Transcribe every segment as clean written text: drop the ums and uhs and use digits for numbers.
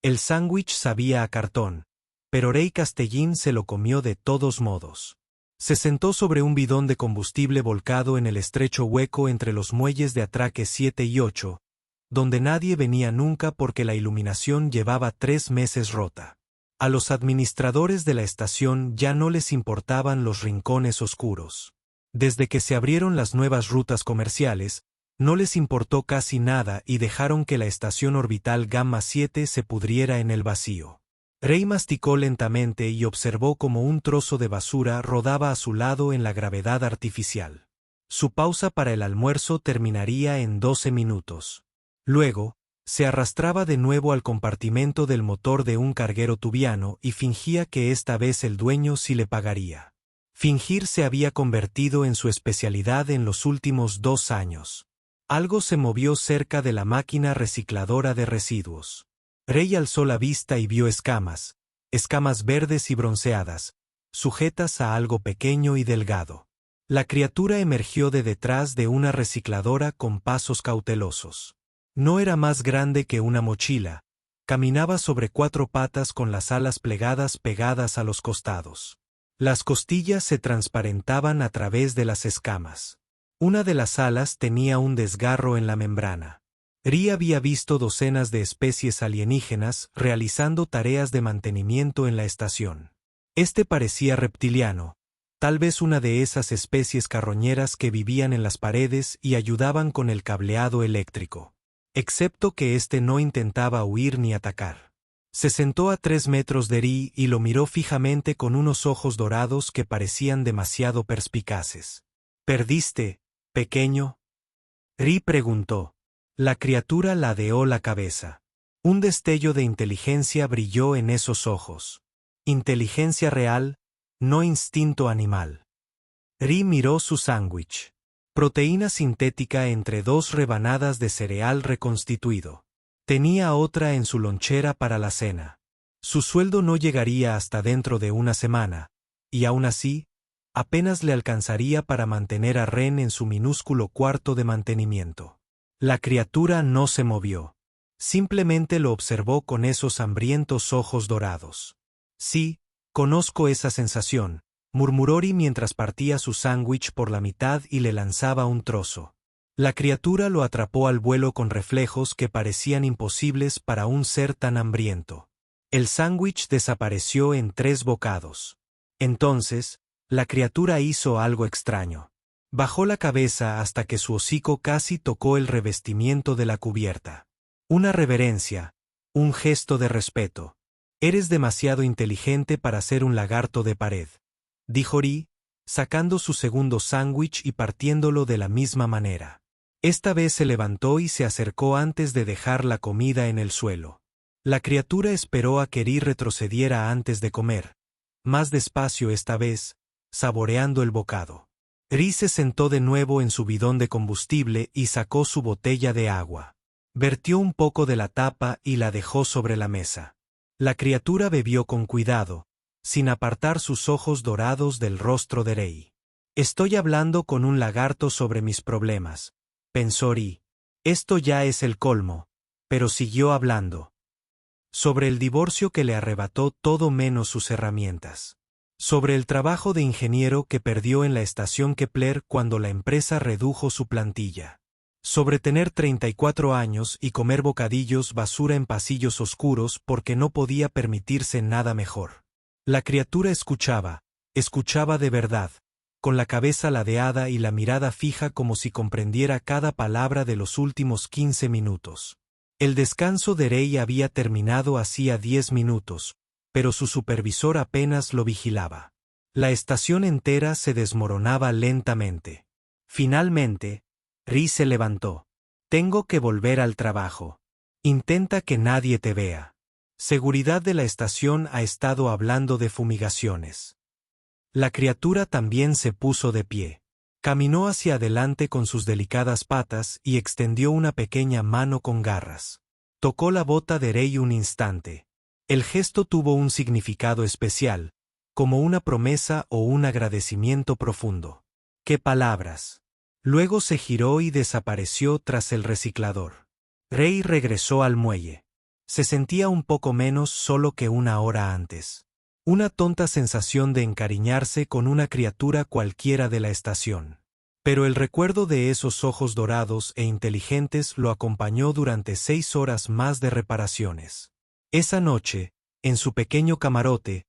El sándwich sabía a cartón, pero Rey Castellín se lo comió de todos modos. Se sentó sobre un bidón de combustible volcado en el estrecho hueco entre los muelles de atraque 7 y 8, donde nadie venía nunca porque la iluminación llevaba 3 meses rota. A los administradores de la estación ya no les importaban los rincones oscuros. Desde que se abrieron las nuevas rutas comerciales, no les importó casi nada y dejaron que la estación orbital Gamma 7 se pudriera en el vacío. Rey masticó lentamente y observó cómo un trozo de basura rodaba a su lado en la gravedad artificial. Su pausa para el almuerzo terminaría en 12 minutos. Luego, se arrastraba de nuevo al compartimento del motor de un carguero tubiano y fingía que esta vez el dueño sí le pagaría. Fingir se había convertido en su especialidad en los últimos 2 años. Algo se movió cerca de la máquina recicladora de residuos. Rey alzó la vista y vio escamas verdes y bronceadas, sujetas a algo pequeño y delgado. La criatura emergió de detrás de una recicladora con pasos cautelosos. No era más grande que una mochila, caminaba sobre 4 patas con las alas plegadas pegadas a los costados. Las costillas se transparentaban a través de las escamas. Una de las alas tenía un desgarro en la membrana. Rey había visto docenas de especies alienígenas realizando tareas de mantenimiento en la estación. Este parecía reptiliano, tal vez una de esas especies carroñeras que vivían en las paredes y ayudaban con el cableado eléctrico. Excepto que éste no intentaba huir ni atacar. Se sentó a 3 metros de Rey y lo miró fijamente con unos ojos dorados que parecían demasiado perspicaces. ¿Perdiste, pequeño? Rey preguntó. La criatura ladeó la cabeza. Un destello de inteligencia brilló en esos ojos. Inteligencia real, no instinto animal. Rey miró su sándwich. Proteína sintética entre 2 rebanadas de cereal reconstituido. Tenía otra en su lonchera para la cena. Su sueldo no llegaría hasta dentro de una semana, y aún así, apenas le alcanzaría para mantener a Ren en su minúsculo cuarto de mantenimiento. La criatura no se movió. Simplemente lo observó con esos hambrientos ojos dorados. Sí, conozco esa sensación, murmuró Rey mientras partía su sándwich por la mitad y le lanzaba un trozo. La criatura lo atrapó al vuelo con reflejos que parecían imposibles para un ser tan hambriento. El sándwich desapareció en 3 bocados. Entonces, la criatura hizo algo extraño. Bajó la cabeza hasta que su hocico casi tocó el revestimiento de la cubierta. Una reverencia, un gesto de respeto. Eres demasiado inteligente para ser un lagarto de pared, dijo Rey, sacando su segundo sándwich y partiéndolo de la misma manera. Esta vez se levantó y se acercó antes de dejar la comida en el suelo. La criatura esperó a que Rey retrocediera antes de comer, más despacio esta vez, saboreando el bocado. Rey se sentó de nuevo en su bidón de combustible y sacó su botella de agua. Vertió un poco de la tapa y la dejó sobre la mesa. La criatura bebió con cuidado, sin apartar sus ojos dorados del rostro de Rey. Estoy hablando con un lagarto sobre mis problemas, pensó Rey. Esto ya es el colmo, pero siguió hablando. Sobre el divorcio que le arrebató todo menos sus herramientas. Sobre el trabajo de ingeniero que perdió en la estación Kepler cuando la empresa redujo su plantilla. Sobre tener 34 años y comer bocadillos basura en pasillos oscuros porque no podía permitirse nada mejor. La criatura escuchaba de verdad, con la cabeza ladeada y la mirada fija como si comprendiera cada palabra de los últimos 15 minutos. El descanso de Rey había terminado hacía 10 minutos, pero su supervisor apenas lo vigilaba. La estación entera se desmoronaba lentamente. Finalmente, Rey se levantó. Tengo que volver al trabajo. Intenta que nadie te vea. Seguridad de la estación ha estado hablando de fumigaciones. La criatura también se puso de pie. Caminó hacia adelante con sus delicadas patas y extendió una pequeña mano con garras. Tocó la bota de Rey un instante. El gesto tuvo un significado especial, como una promesa o un agradecimiento profundo. ¡Qué palabras! Luego se giró y desapareció tras el reciclador. Rey regresó al muelle. Se sentía un poco menos solo que una hora antes. Una tonta sensación de encariñarse con una criatura cualquiera de la estación. Pero el recuerdo de esos ojos dorados e inteligentes lo acompañó durante 6 horas más de reparaciones. Esa noche, en su pequeño camarote,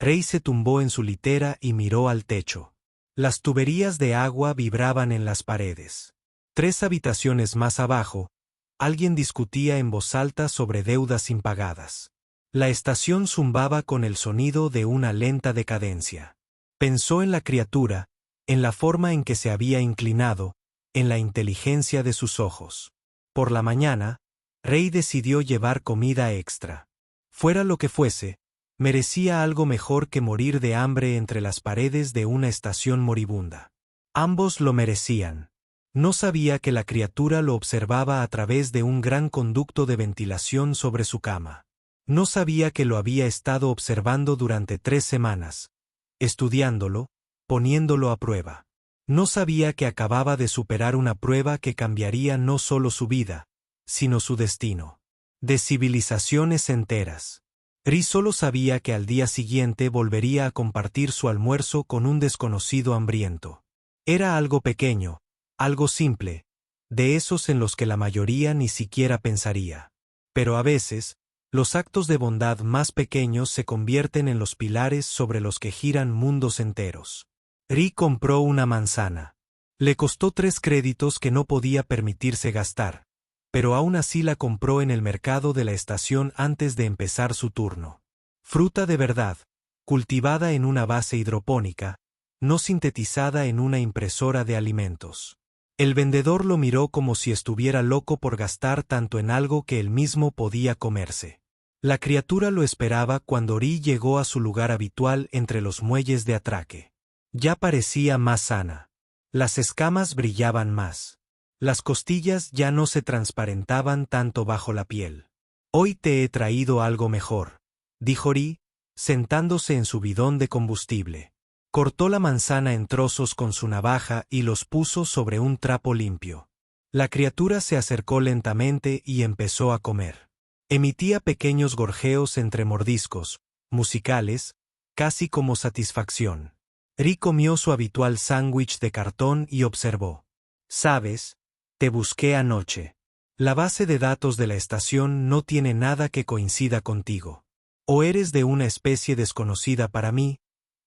Rey se tumbó en su litera y miró al techo. Las tuberías de agua vibraban en las paredes. 3 habitaciones más abajo, alguien discutía en voz alta sobre deudas impagadas. La estación zumbaba con el sonido de una lenta decadencia. Pensó en la criatura, en la forma en que se había inclinado, en la inteligencia de sus ojos. Por la mañana, Rey decidió llevar comida extra. Fuera lo que fuese, merecía algo mejor que morir de hambre entre las paredes de una estación moribunda. Ambos lo merecían. No sabía que la criatura lo observaba a través de un gran conducto de ventilación sobre su cama. No sabía que lo había estado observando durante 3 semanas, estudiándolo, poniéndolo a prueba. No sabía que acababa de superar una prueba que cambiaría no solo su vida, sino su destino. De civilizaciones enteras. Ri solo sabía que al día siguiente volvería a compartir su almuerzo con un desconocido hambriento. Era algo pequeño, algo simple, de esos en los que la mayoría ni siquiera pensaría. Pero a veces, los actos de bondad más pequeños se convierten en los pilares sobre los que giran mundos enteros. Ri compró una manzana. Le costó 3 créditos que no podía permitirse gastar, pero aún así la compró en el mercado de la estación antes de empezar su turno. Fruta de verdad, cultivada en una base hidropónica, no sintetizada en una impresora de alimentos. El vendedor lo miró como si estuviera loco por gastar tanto en algo que él mismo podía comerse. La criatura lo esperaba cuando Ri llegó a su lugar habitual entre los muelles de atraque. Ya parecía más sana. Las escamas brillaban más. Las costillas ya no se transparentaban tanto bajo la piel. Hoy te he traído algo mejor, dijo Ri, sentándose en su bidón de combustible. Cortó la manzana en trozos con su navaja y los puso sobre un trapo limpio. La criatura se acercó lentamente y empezó a comer. Emitía pequeños gorjeos entre mordiscos, musicales, casi como satisfacción. Ri comió su habitual sándwich de cartón y observó. ¿Sabes? Te busqué anoche. La base de datos de la estación no tiene nada que coincida contigo. O eres de una especie desconocida para mí,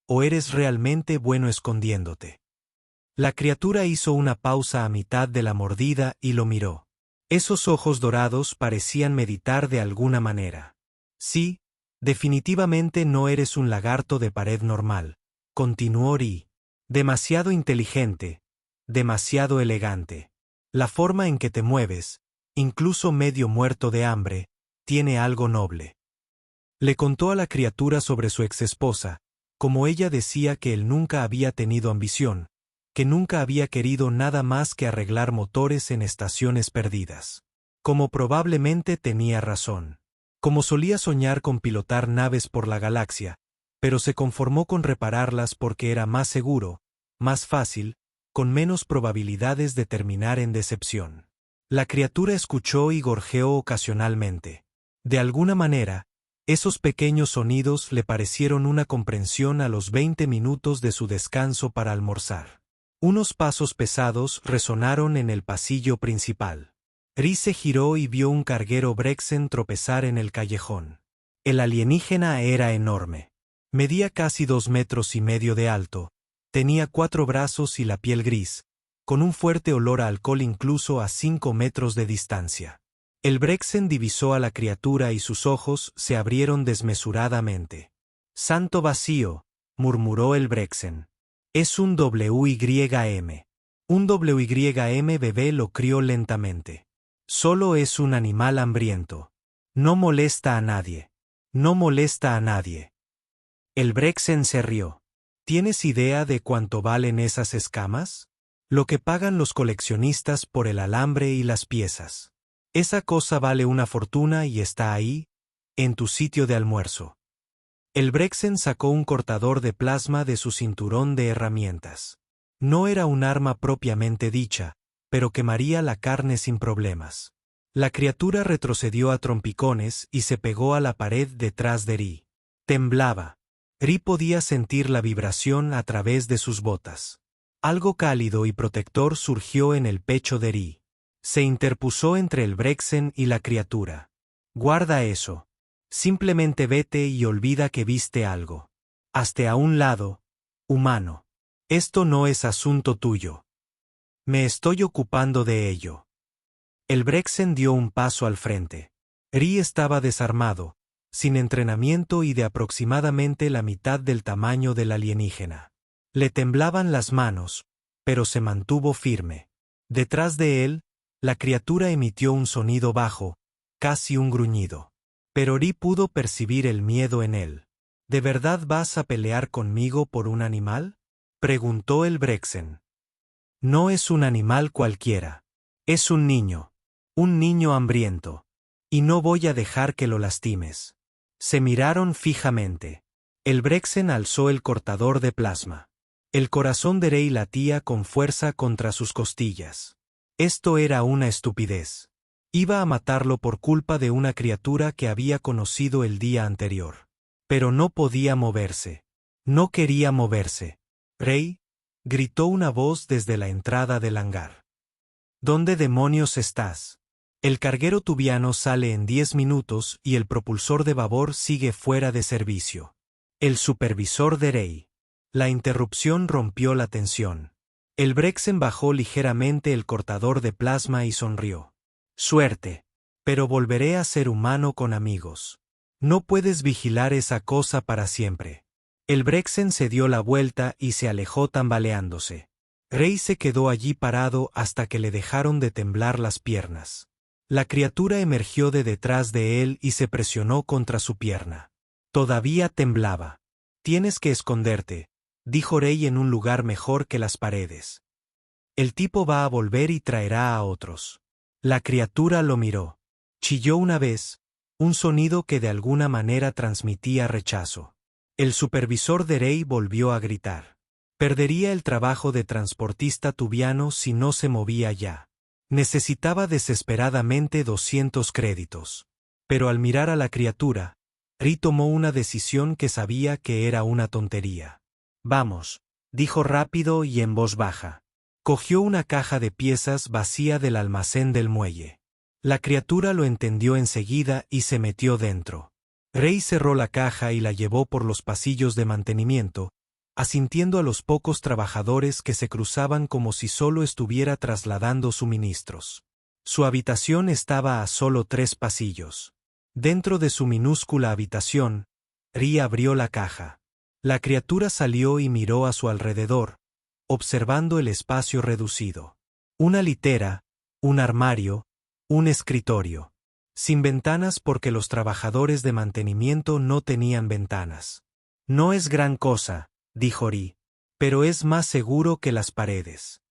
o eres realmente bueno escondiéndote. La criatura hizo una pausa a mitad de la mordida y lo miró. Esos ojos dorados parecían meditar de alguna manera. Sí, definitivamente no eres un lagarto de pared normal, continuó Ri. Demasiado inteligente, demasiado elegante. La forma en que te mueves, incluso medio muerto de hambre, tiene algo noble. Le contó a la criatura sobre su exesposa, como ella decía que él nunca había tenido ambición, que nunca había querido nada más que arreglar motores en estaciones perdidas. Como probablemente tenía razón. Como solía soñar con pilotar naves por la galaxia, pero se conformó con repararlas porque era más seguro, más fácil, con menos probabilidades de terminar en decepción. La criatura escuchó y gorjeó ocasionalmente. De alguna manera, esos pequeños sonidos le parecieron una comprensión a los 20 minutos de su descanso para almorzar. Unos pasos pesados resonaron en el pasillo principal. Ri se giró y vio un carguero Brexen tropezar en el callejón. El alienígena era enorme. Medía casi 2,5 metros de alto. Tenía 4 brazos y la piel gris, con un fuerte olor a alcohol incluso a 5 metros de distancia. El Brexen divisó a la criatura y sus ojos se abrieron desmesuradamente. «Santo vacío», murmuró el Brexen. «Es un WYM». Un WYM bebé lo crió lentamente. «Solo es un animal hambriento. No molesta a nadie. No molesta a nadie». El Brexen se rió. ¿Tienes idea de cuánto valen esas escamas? Lo que pagan los coleccionistas por el alambre y las piezas. Esa cosa vale una fortuna y está ahí, en tu sitio de almuerzo. El Brexen sacó un cortador de plasma de su cinturón de herramientas. No era un arma propiamente dicha, pero quemaría la carne sin problemas. La criatura retrocedió a trompicones y se pegó a la pared detrás de Ri. Temblaba. Ri podía sentir la vibración a través de sus botas. Algo cálido y protector surgió en el pecho de Ri. Se interpuso entre el Brexen y la criatura. Guarda eso. Simplemente vete y olvida que viste algo. Hazte a un lado, humano. Esto no es asunto tuyo. Me estoy ocupando de ello. El Brexen dio un paso al frente. Ri estaba desarmado, sin entrenamiento y de aproximadamente la mitad del tamaño del alienígena. Le temblaban las manos, pero se mantuvo firme. Detrás de él, la criatura emitió un sonido bajo, casi un gruñido. Pero Ri pudo percibir el miedo en él. ¿De verdad vas a pelear conmigo por un animal?, preguntó el Brexen. No es un animal cualquiera. Es un niño hambriento. Y no voy a dejar que lo lastimes. Se miraron fijamente. El Brexen alzó el cortador de plasma. El corazón de Rey latía con fuerza contra sus costillas. Esto era una estupidez. Iba a matarlo por culpa de una criatura que había conocido el día anterior. Pero no podía moverse. No quería moverse. Rey, gritó una voz desde la entrada del hangar. ¿Dónde demonios estás? El carguero tubiano sale en 10 minutos y el propulsor de babor sigue fuera de servicio. El supervisor de Rey. La interrupción rompió la tensión. El Brexen bajó ligeramente el cortador de plasma y sonrió. Suerte. Pero volveré a ser humano con amigos. No puedes vigilar esa cosa para siempre. El Brexen se dio la vuelta y se alejó tambaleándose. Rey se quedó allí parado hasta que le dejaron de temblar las piernas. La criatura emergió de detrás de él y se presionó contra su pierna. Todavía temblaba. Tienes que esconderte, dijo Rey en un lugar mejor que las paredes. El tipo va a volver y traerá a otros. La criatura lo miró. Chilló una vez, un sonido que de alguna manera transmitía rechazo. El supervisor de Rey volvió a gritar. Perdería el trabajo de transportista tubiano si no se movía ya. Necesitaba desesperadamente 200 créditos. Pero al mirar a la criatura, Rey tomó una decisión que sabía que era una tontería. Vamos, dijo rápido y en voz baja. Cogió una caja de piezas vacía del almacén del muelle. La criatura lo entendió enseguida y se metió dentro. Rey cerró la caja y la llevó por los pasillos de mantenimiento, asintiendo a los pocos trabajadores que se cruzaban como si solo estuviera trasladando suministros. Su habitación estaba a solo 3 pasillos. Dentro de su minúscula habitación, Rey abrió la caja. La criatura salió y miró a su alrededor, observando el espacio reducido. Una litera, un armario, un escritorio. Sin ventanas porque los trabajadores de mantenimiento no tenían ventanas. No es gran cosa, dijo Rey, pero es más seguro que las paredes.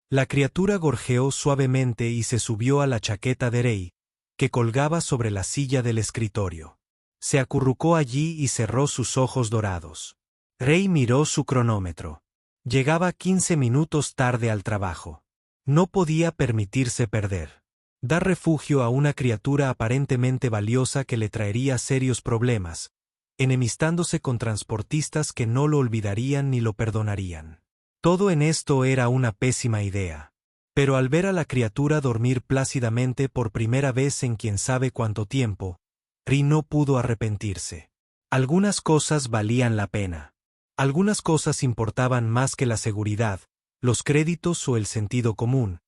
La criatura gorjeó suavemente y se subió a la chaqueta de Rey, que colgaba sobre la silla del escritorio. Se acurrucó allí y cerró sus ojos dorados. Rey miró su cronómetro. Llegaba 15 minutos tarde al trabajo. No podía permitirse perder. Dar refugio a una criatura aparentemente valiosa que le traería serios problemas, enemistándose con transportistas que no lo olvidarían ni lo perdonarían. Todo en esto era una pésima idea. Pero al ver a la criatura dormir plácidamente por primera vez en quién sabe cuánto tiempo, Rey no pudo arrepentirse. Algunas cosas valían la pena. Algunas cosas importaban más que la seguridad, los créditos o el sentido común,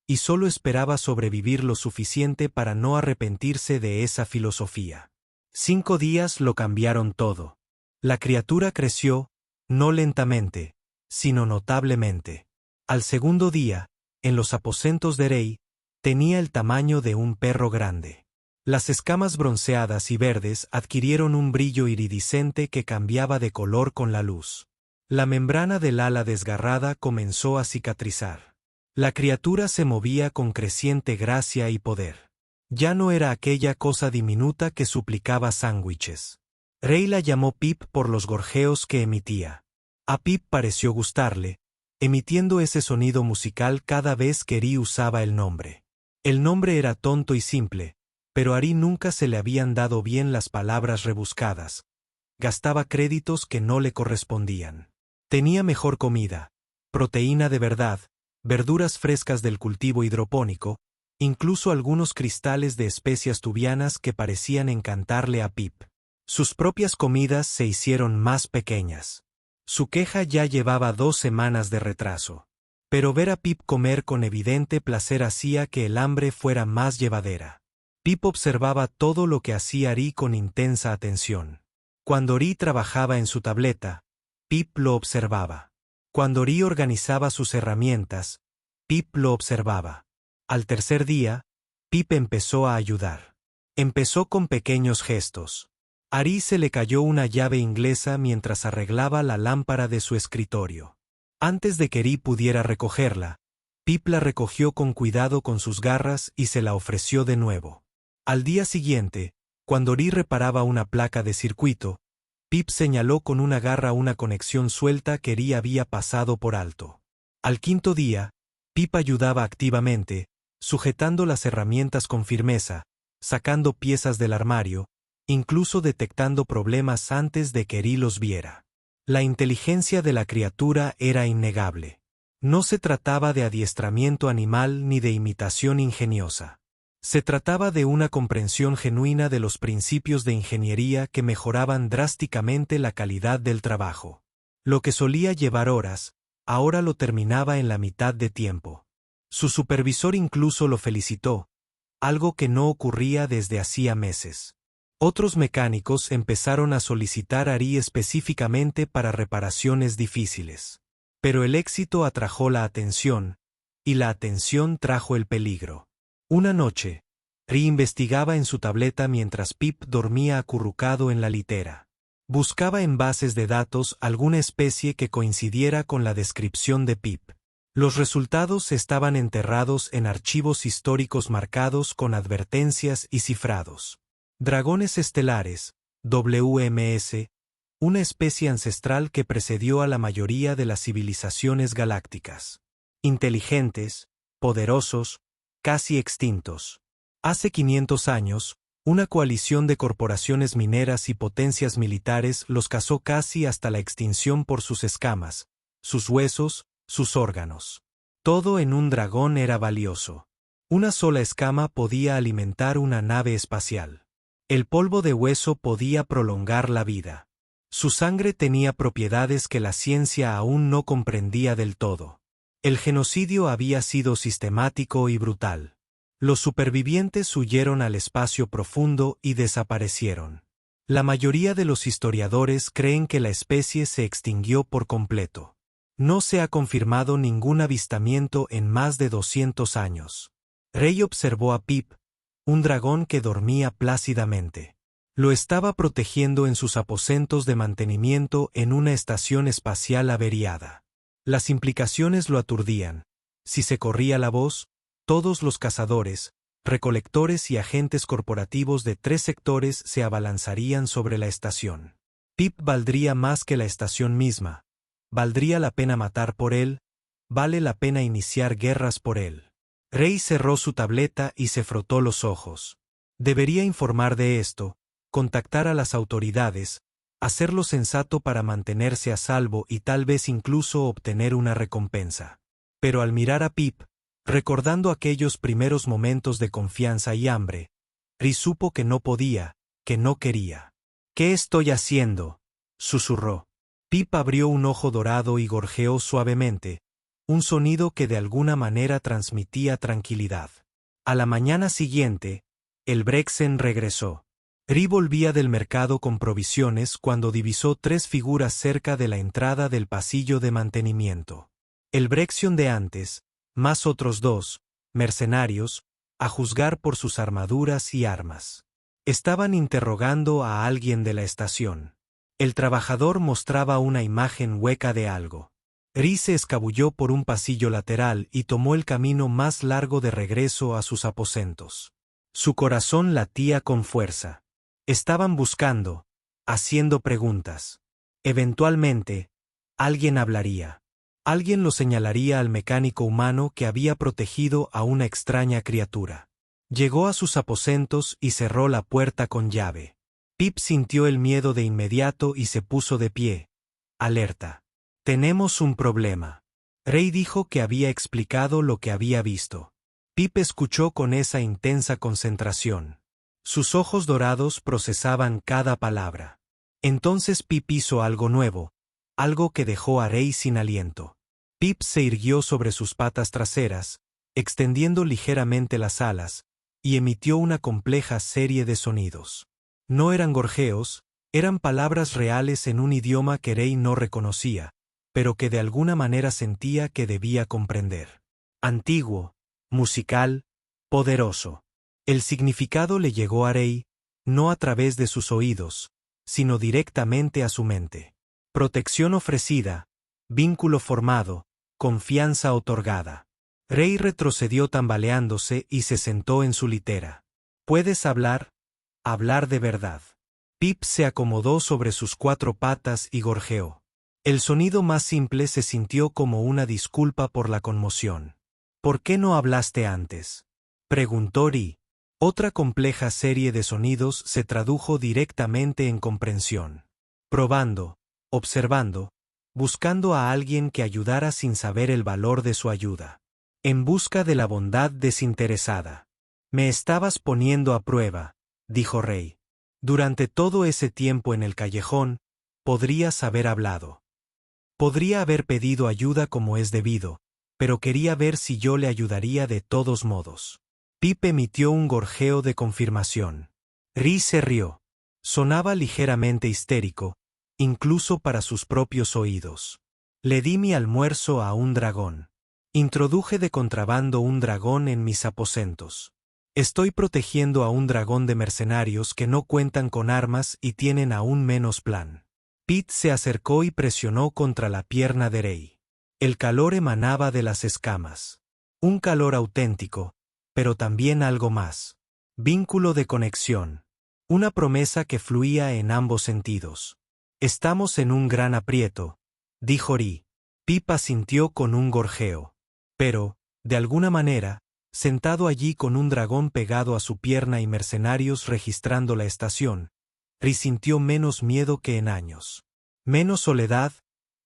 y solo esperaba sobrevivir lo suficiente para no arrepentirse de esa filosofía. 5 días lo cambiaron todo. La criatura creció, no lentamente, sino notablemente. Al segundo día, en los aposentos de Rey, tenía el tamaño de un perro grande. Las escamas bronceadas y verdes adquirieron un brillo iridiscente que cambiaba de color con la luz. La membrana del ala desgarrada comenzó a cicatrizar. La criatura se movía con creciente gracia y poder. Ya no era aquella cosa diminuta que suplicaba sándwiches. Rey la llamó Pip por los gorjeos que emitía. A Pip pareció gustarle, emitiendo ese sonido musical cada vez que Rey usaba el nombre. El nombre era tonto y simple, pero a Ari nunca se le habían dado bien las palabras rebuscadas. Gastaba créditos que no le correspondían. Tenía mejor comida, proteína de verdad, verduras frescas del cultivo hidropónico, incluso algunos cristales de especias tubianas que parecían encantarle a Pip. Sus propias comidas se hicieron más pequeñas. Su queja ya llevaba 2 semanas de retraso. Pero ver a Pip comer con evidente placer hacía que el hambre fuera más llevadera. Pip observaba todo lo que hacía Ari con intensa atención. Cuando Ari trabajaba en su tableta, Pip lo observaba. Cuando Ari organizaba sus herramientas, Pip lo observaba. Al tercer día, Pip empezó a ayudar. Empezó con pequeños gestos. A Ari se le cayó una llave inglesa mientras arreglaba la lámpara de su escritorio. Antes de que Ari pudiera recogerla, Pip la recogió con cuidado con sus garras y se la ofreció de nuevo. Al día siguiente, cuando Ari reparaba una placa de circuito, Pip señaló con una garra una conexión suelta que Ari había pasado por alto. Al quinto día, Pip ayudaba activamente, sujetando las herramientas con firmeza, sacando piezas del armario, incluso detectando problemas antes de que Ari los viera. La inteligencia de la criatura era innegable. No se trataba de adiestramiento animal ni de imitación ingeniosa. Se trataba de una comprensión genuina de los principios de ingeniería que mejoraban drásticamente la calidad del trabajo. Lo que solía llevar horas, ahora lo terminaba en la mitad de tiempo. Su supervisor incluso lo felicitó, algo que no ocurría desde hacía meses. Otros mecánicos empezaron a solicitar a Ari específicamente para reparaciones difíciles. Pero el éxito atrajo la atención, y la atención trajo el peligro. Una noche, Ari investigaba en su tableta mientras Pip dormía acurrucado en la litera. Buscaba en bases de datos alguna especie que coincidiera con la descripción de Pip. Los resultados estaban enterrados en archivos históricos marcados con advertencias y cifrados. Dragones estelares, WMS, una especie ancestral que precedió a la mayoría de las civilizaciones galácticas. Inteligentes, poderosos, casi extintos. Hace 500 años, una coalición de corporaciones mineras y potencias militares los cazó casi hasta la extinción por sus escamas, sus huesos, sus órganos. Todo en un dragón era valioso. Una sola escama podía alimentar una nave espacial. El polvo de hueso podía prolongar la vida. Su sangre tenía propiedades que la ciencia aún no comprendía del todo. El genocidio había sido sistemático y brutal. Los supervivientes huyeron al espacio profundo y desaparecieron. La mayoría de los historiadores creen que la especie se extinguió por completo. No se ha confirmado ningún avistamiento en más de 200 años. Rey observó a Pip, un dragón que dormía plácidamente. Lo estaba protegiendo en sus aposentos de mantenimiento en una estación espacial averiada. Las implicaciones lo aturdían. Si se corría la voz, todos los cazadores, recolectores y agentes corporativos de 3 sectores se abalanzarían sobre la estación. Pip valdría más que la estación misma. Valdría la pena matar por él, vale la pena iniciar guerras por él. Rey cerró su tableta y se frotó los ojos. Debería informar de esto, contactar a las autoridades, hacer lo sensato para mantenerse a salvo y tal vez incluso obtener una recompensa. Pero al mirar a Pip, recordando aquellos primeros momentos de confianza y hambre, Ri supo que no podía, que no quería. «¿Qué estoy haciendo?», susurró. Pip abrió un ojo dorado y gorjeó suavemente, un sonido que de alguna manera transmitía tranquilidad. A la mañana siguiente, el Brexen regresó. Ri volvía del mercado con provisiones cuando divisó 3 figuras cerca de la entrada del pasillo de mantenimiento. El Brexion de antes, más otros 2, mercenarios, a juzgar por sus armaduras y armas. Estaban interrogando a alguien de la estación. El trabajador mostraba una imagen hueca de algo. Ri se escabulló por un pasillo lateral y tomó el camino más largo de regreso a sus aposentos. Su corazón latía con fuerza. Estaban buscando, haciendo preguntas. Eventualmente, alguien hablaría. Alguien lo señalaría al mecánico humano que había protegido a una extraña criatura. Llegó a sus aposentos y cerró la puerta con llave. Pip sintió el miedo de inmediato y se puso de pie, alerta. «Tenemos un problema». Ray dijo que había explicado lo que había visto. Pip escuchó con esa intensa concentración. Sus ojos dorados procesaban cada palabra. Entonces Pip hizo algo nuevo, algo que dejó a Ray sin aliento. Pip se irguió sobre sus patas traseras, extendiendo ligeramente las alas, y emitió una compleja serie de sonidos. No eran gorjeos, eran palabras reales en un idioma que Ray no reconocía, pero que de alguna manera sentía que debía comprender. Antiguo, musical, poderoso. El significado le llegó a Ray, no a través de sus oídos, sino directamente a su mente. Protección ofrecida, vínculo formado, confianza otorgada. Ray retrocedió tambaleándose y se sentó en su litera. ¿Puedes hablar? Hablar de verdad. Pip se acomodó sobre sus 4 patas y gorjeó. El sonido más simple se sintió como una disculpa por la conmoción. ¿Por qué no hablaste antes?, preguntó Ray. Otra compleja serie de sonidos se tradujo directamente en comprensión. Probando, observando, buscando a alguien que ayudara sin saber el valor de su ayuda. En busca de la bondad desinteresada. Me estabas poniendo a prueba, dijo Ray. Durante todo ese tiempo en el callejón, podrías haber hablado. Podría haber pedido ayuda como es debido, pero quería ver si yo le ayudaría de todos modos. Pip emitió un gorjeo de confirmación. Ray se rió. Sonaba ligeramente histérico, incluso para sus propios oídos. Le di mi almuerzo a un dragón. Introduje de contrabando un dragón en mis aposentos. Estoy protegiendo a un dragón de mercenarios que no cuentan con armas y tienen aún menos plan. Pete se acercó y presionó contra la pierna de Ray. El calor emanaba de las escamas. Un calor auténtico, pero también algo más. Vínculo de conexión. Una promesa que fluía en ambos sentidos. Estamos en un gran aprieto, dijo Ray. Pip asintió con un gorjeo. Pero, de alguna manera, sentado allí con un dragón pegado a su pierna y mercenarios registrando la estación, Ray sintió menos miedo que en años. Menos soledad,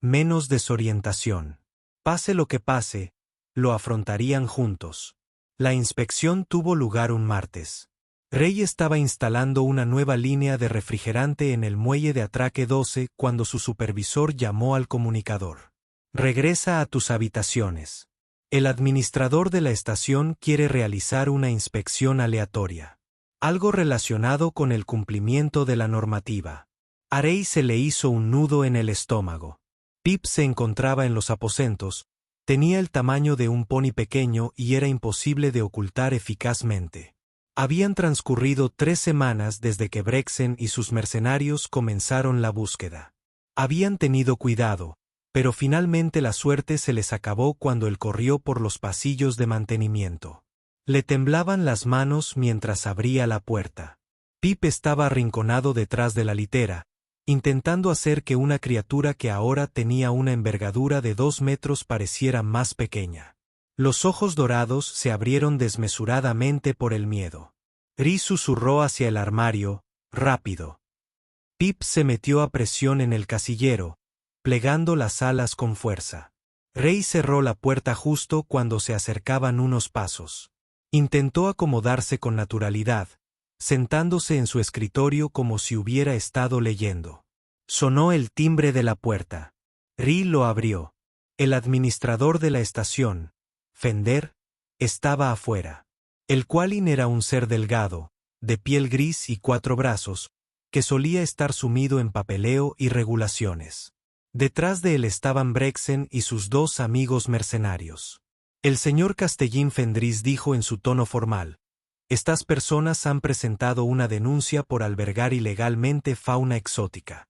menos desorientación. Pase lo que pase, lo afrontarían juntos. La inspección tuvo lugar un martes. Ray estaba instalando una nueva línea de refrigerante en el muelle de atraque 12 cuando su supervisor llamó al comunicador. Regresa a tus habitaciones. El administrador de la estación quiere realizar una inspección aleatoria. Algo relacionado con el cumplimiento de la normativa. A Ray se le hizo un nudo en el estómago. Pip se encontraba en los aposentos, tenía el tamaño de un pony pequeño y era imposible de ocultar eficazmente. Habían transcurrido 3 semanas desde que Brexen y sus mercenarios comenzaron la búsqueda. Habían tenido cuidado, pero finalmente la suerte se les acabó cuando él corrió por los pasillos de mantenimiento. Le temblaban las manos mientras abría la puerta. Pip estaba arrinconado detrás de la litera, intentando hacer que una criatura que ahora tenía una envergadura de 2 metros pareciera más pequeña. Los ojos dorados se abrieron desmesuradamente por el miedo. Ray susurró hacia el armario, rápido. Pip se metió a presión en el casillero, plegando las alas con fuerza. Ray cerró la puerta justo cuando se acercaban unos pasos. Intentó acomodarse con naturalidad, sentándose en su escritorio como si hubiera estado leyendo. Sonó el timbre de la puerta. Ray lo abrió. El administrador de la estación, Fender, estaba afuera. El Qualin era un ser delgado, de piel gris y 4 brazos, que solía estar sumido en papeleo y regulaciones. Detrás de él estaban Brexen y sus 2 amigos mercenarios. El señor Castellín Fendris dijo en su tono formal: estas personas han presentado una denuncia por albergar ilegalmente fauna exótica.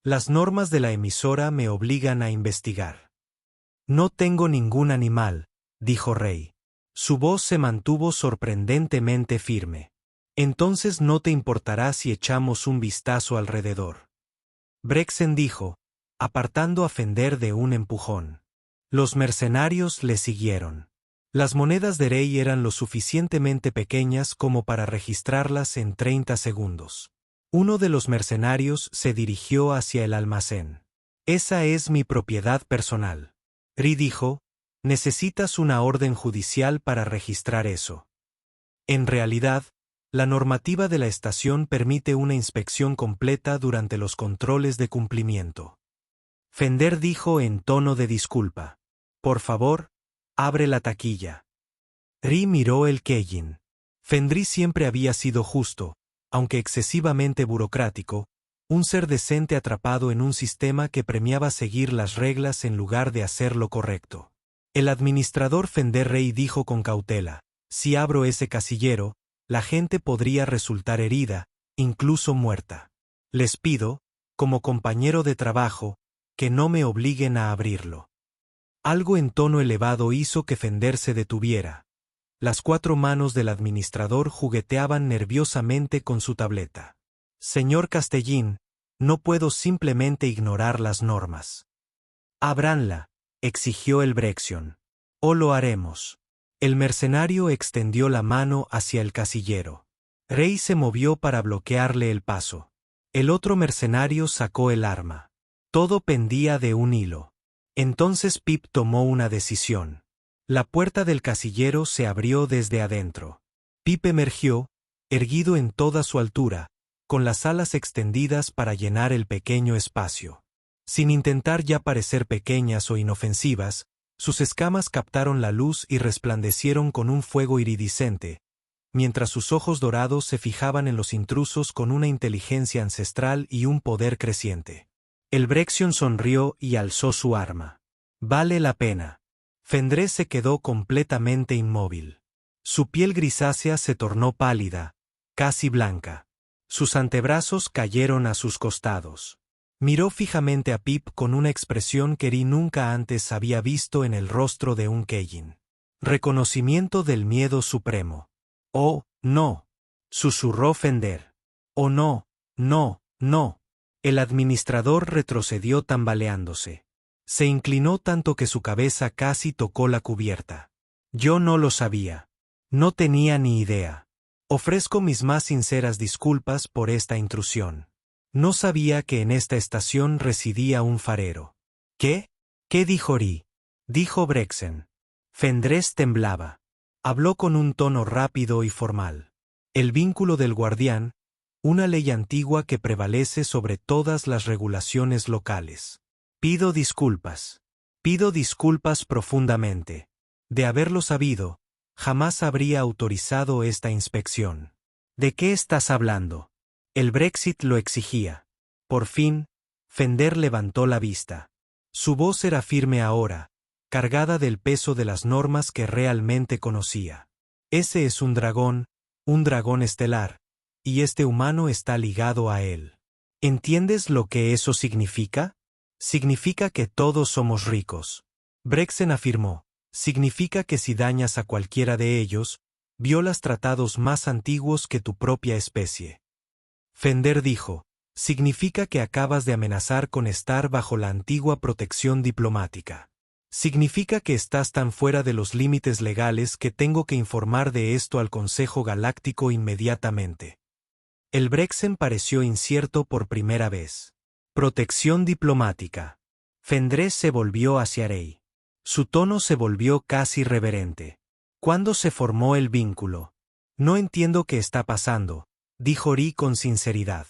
Las normas de la emisora me obligan a investigar. No tengo ningún animal, dijo Ray. Su voz se mantuvo sorprendentemente firme. Entonces no te importará si echamos un vistazo alrededor. Brexen dijo, apartando a Fender de un empujón. Los mercenarios le siguieron. Las monedas de Rey eran lo suficientemente pequeñas como para registrarlas en 30 segundos. Uno de los mercenarios se dirigió hacia el almacén. Esa es mi propiedad personal. Ri dijo, necesitas una orden judicial para registrar eso. En realidad, la normativa de la estación permite una inspección completa durante los controles de cumplimiento. Fender dijo en tono de disculpa. Por favor, abre la taquilla. Ri miró el Keijin. Fendry siempre había sido justo, aunque excesivamente burocrático, un ser decente atrapado en un sistema que premiaba seguir las reglas en lugar de hacer lo correcto. El administrador Fender Rey dijo con cautela, si abro ese casillero, la gente podría resultar herida, incluso muerta. Les pido, como compañero de trabajo, que no me obliguen a abrirlo. Algo en tono elevado hizo que Fender se detuviera. Las 4 manos del administrador jugueteaban nerviosamente con su tableta. Señor Castellín, no puedo simplemente ignorar las normas. Ábranla, exigió el Brexion. O lo haremos. El mercenario extendió la mano hacia el casillero. Rey se movió para bloquearle el paso. El otro mercenario sacó el arma. Todo pendía de un hilo. Entonces Pip tomó una decisión. La puerta del casillero se abrió desde adentro. Pip emergió, erguido en toda su altura, con las alas extendidas para llenar el pequeño espacio. Sin intentar ya parecer pequeñas o inofensivas, sus escamas captaron la luz y resplandecieron con un fuego iridiscente, mientras sus ojos dorados se fijaban en los intrusos con una inteligencia ancestral y un poder creciente. El Brexion sonrió y alzó su arma. Vale la pena. Fendré se quedó completamente inmóvil. Su piel grisácea se tornó pálida, casi blanca. Sus antebrazos cayeron a sus costados. Miró fijamente a Pip con una expresión que Ri nunca antes había visto en el rostro de un Keijin. Reconocimiento del miedo supremo. «Oh, no», susurró Fender. «Oh no, no, no». El administrador retrocedió tambaleándose. Se inclinó tanto que su cabeza casi tocó la cubierta. «Yo no lo sabía. No tenía ni idea. Ofrezco mis más sinceras disculpas por esta intrusión. No sabía que en esta estación residía un farero». «¿Qué? ¿Qué dijo Ri?», dijo Brexen. Fendrés temblaba. Habló con un tono rápido y formal. El vínculo del guardián, una ley antigua que prevalece sobre todas las regulaciones locales. Pido disculpas profundamente. De haberlo sabido, jamás habría autorizado esta inspección. ¿De qué estás hablando? El Brexit lo exigía. Por fin, Fender levantó la vista. Su voz era firme ahora, cargada del peso de las normas que realmente conocía. Ese es un dragón estelar, y este humano está ligado a él. ¿Entiendes lo que eso significa? Significa que todos somos ricos. Brexen afirmó. Significa que si dañas a cualquiera de ellos, violas tratados más antiguos que tu propia especie. Fender dijo. Significa que acabas de amenazar con estar bajo la antigua protección diplomática. Significa que estás tan fuera de los límites legales que tengo que informar de esto al Consejo Galáctico inmediatamente. El Brexen pareció incierto por primera vez. Protección diplomática. Fendrés se volvió hacia Rey. Su tono se volvió casi reverente. ¿Cuándo se formó el vínculo? No entiendo qué está pasando, dijo Ri con sinceridad.